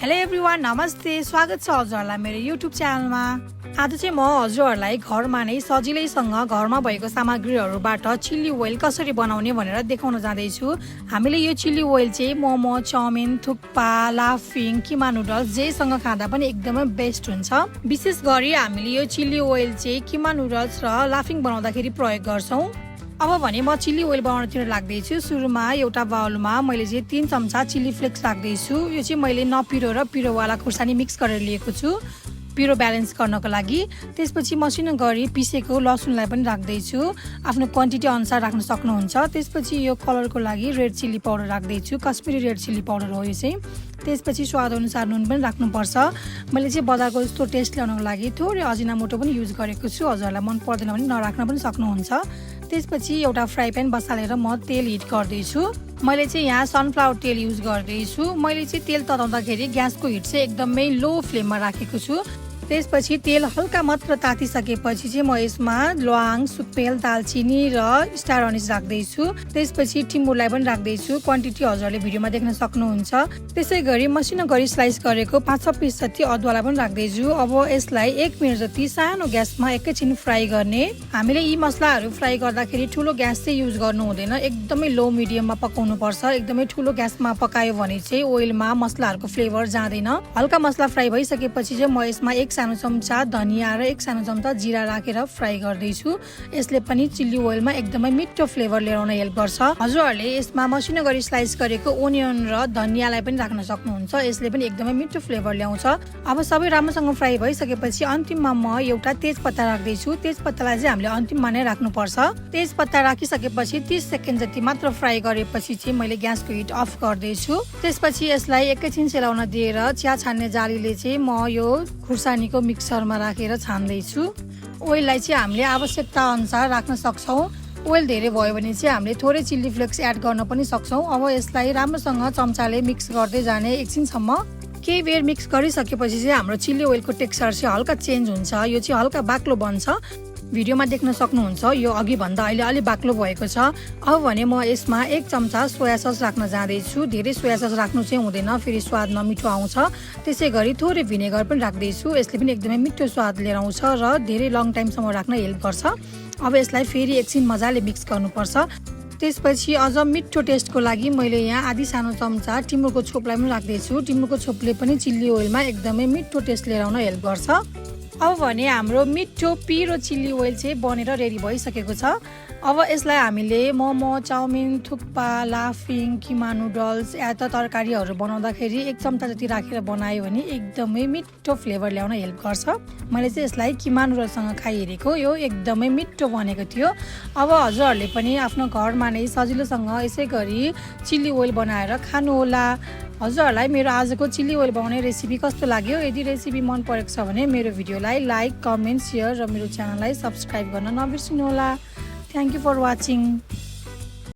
Hello everyone, नमस्ते। स्वागत छ हजुरहरूलाई मेरो युट्युब च्यानलमा। आज चाहिँ म हजुरहरूलाई घरमा नै सजिलैसँग घरमा भएको सामग्रीहरूबाट चिल्ली ओइल कसरी बनाउने भनेर देखाउन जाँदैछु। हामीले यो चिल्ली ओइल चाहिँ मोमो, चाउमिन, थुक्पा, लाफिङ, किमा नुडल्स जेसँग खाँदा पनि एकदमै बेस्ट हुन्छ। विशेष गरी हामीले यो चिल्ली ओइल चाहिँ किमा नुडल्स र लाफिङ बनाउँदाखेरि प्रयोग गर्छौँ। अब भने म चिल्ली ओइल बनाउनतिर लाग्दैछु। सुरुमा एउटा बाउलमा मैले चाहिँ 3 चम्चा चिल्ली फ्लेक्स राख्दैछु। यो चाहिँ मैले नपिरो र पिरोवाला खुर्सानी मिक्स गरेर लिएको छु पिरो ब्यालेन्स गर्नको लागि। त्यसपछि मसिनो गरी पिसेको लसुनलाई पनि राख्दैछु। आफ्नो क्वान्टिटी अनुसार राख्न सक्नुहुन्छ। त्यसपछि यो कलरको लागि रेड चिल्ली पाउडर राख्दैछु। कश्मिरी रेड चिल्ली पाउडर हो यो चाहिँ। त्यसपछि स्वाद अनुसार नुन पनि राख्नुपर्छ। मैले चाहिँ बजारको जस्तो टेस्ट ल्याउनको लागि थोरै अजिनामोटो पनि युज गरेको छु। हजुरहरूलाई मन पर्दैन भने नराख्न पनि सक्नुहुन्छ। त्यसपछि एउटा फ्राई प्यान बसालेर म तेल हिट गर्दैछु। मैले चाहिँ यहाँ सनफ्लावर तेल युज गर्दैछु। मैले चाहिँ तेल तताउँदाखेरि ग्यासको हिट चाहिँ एकदमै लो फ्लेममा राखेको छु। त्यसपछि तेल हल्का मात्र तातिसकेपछि चाहिँ म यसमा ल्वाङ, सुकेल, दालचिनी र स्टार अनिस राख्दैछु। त्यसपछि टिमुरलाई पनि राख्दैछु। क्वान्टिटी हजुरले भिडियोमा देख्न सक्नुहुन्छ। त्यसै गरी मसिनो गरी स्लाइस गरेको 5-6 पिस जति अदुवालाई पनि राख्दैछु। अब यसलाई 1 मिनट जति सानो ग्यासमा एकैछिन फ्राई गर्ने। हामीले यी मसलाहरू फ्राई गर्दाखेरि ठुलो ग्यास चाहिँ युज गर्नु हुँदैन। एकदमै लो मिडियममा पकाउनु पर्छ। एकदमै ठुलो ग्यासमा पकायो भने चाहिँ ओइलमा मसलाहरूको फ्लेभर जाँदैन। हल्का मसला फ्राई भइसकेपछि चाहिँ म यसमा 1 सानो चम्चा धनिया र 1 सानो चम्चा जिरा राखेर फ्राई गर्दैछु। यसले पनि चिल्ली ओइलमा एकदमै मिठो फ्लेभर ल्याउन हेल्प गर्छ। हजुरहरूले यसमा मसिनो गरी स्लाइस गरेको ओनियन र धनियालाई पनि राख्न सक्नुहुन्छ। यसले पनि एकदमै मिठो फ्लेभर ल्याउँछ। अब सबै राम्रोसँग फ्राई भइसकेपछि अन्तिममा म एउटा तेजपत्ता राख्दैछु। तेजपत्तालाई चाहिँ हामीले अन्तिममा नै राख्नुपर्छ। तेजपत्ता राखिसकेपछि 30 सेकेन्ड जति मात्र फ्राई गरेपछि चाहिँ मैले ग्यासको हिट अफ गर्दैछु। त्यसपछि यसलाई एकैछिन सेलाउन दिएर चिया छान्ने जालीले चाहिँ म यो खुर्सानीको मिक्सरमा राखेर छान्दैछु। ओइललाई चाहिँ हामीले आवश्यकता अनुसार राख्न सक्छौँ। ओइल धेरै भयो भने चाहिँ हामीले थोरै चिल्ली फ्लेक्स एड गर्न पनि सक्छौँ। अब यसलाई राम्रोसँग चम्चाले मिक्स गर्दै जाने एकछिनसम्म। केही बेर मिक्स गरिसकेपछि चाहिँ हाम्रो चिल्ली ओइलको टेक्सचर चाहिँ हल्का चेन्ज हुन्छ। यो चाहिँ हल्का बाक्लो बन्छ। भिडियोमा देख्न सक्नुहुन्छ यो अघि भन्दा अहिले अलि बाक्लो भएको छ। अब भने म यसमा 1 चम्चा सोया सस राख्न जाँदैछु। धेरै सोया सस राख्नु चाहिँ हुँदैन, फेरि स्वाद नमिठो आउँछ। त्यसै गरी थोरै भिनेगर पनि राख्दैछु। यसले पनि एकदमै मिठो स्वाद लिएर आउँछ र धेरै लङ टाइमसम्म राख्न हेल्प गर्छ। अब यसलाई फेरि एकछिन मजाले मिक्स गर्नुपर्छ। त्यसपछि अझ मिठो टेस्टको लागि मैले यहाँ आधी सानो चम्चा टिमुरको छोपलाई पनि राख्दैछु। टिमुरको छोपले पनि चिल्ली ओइलमा एकदमै मिठो टेस्ट लिएर आउन हेल्प गर्छ। अब भने हाम्रो मिठो पिरो चिल्ली ओइल चाहिँ बनेर रेडी भइसकेको छ। अब यसलाई हामीले मोमो, चाउमिन, थुक्पा, लाफिङ, किमा नुडल्स या त तरकारीहरू बनाउँदाखेरि 1 चम्चा जति राखेर बनायो भने एकदमै मिठो फ्लेभर ल्याउन हेल्प गर्छ। मैले चाहिँ यसलाई किमा नुडल्ससँग खाइहेरेको, यो एकदमै मिठो बनेको थियो। अब हजुरहरूले पनि आफ्नो घरमा नै सजिलोसँग यसै गरी चिल्ली ओइल बनाएर खानुहोला। हजुरहरूलाई मेरो आजको चिल्ली ओइल बनाउने रेसिपी कस्तो लाग्यो? यदि रेसिपी मन परेको छ भने मेरो भिडियोलाई लाइक, कमेन्ट, सेयर र मेरो च्यानललाई सब्सक्राइब गर्न नबिर्सिनुहोला। Thank you for watching.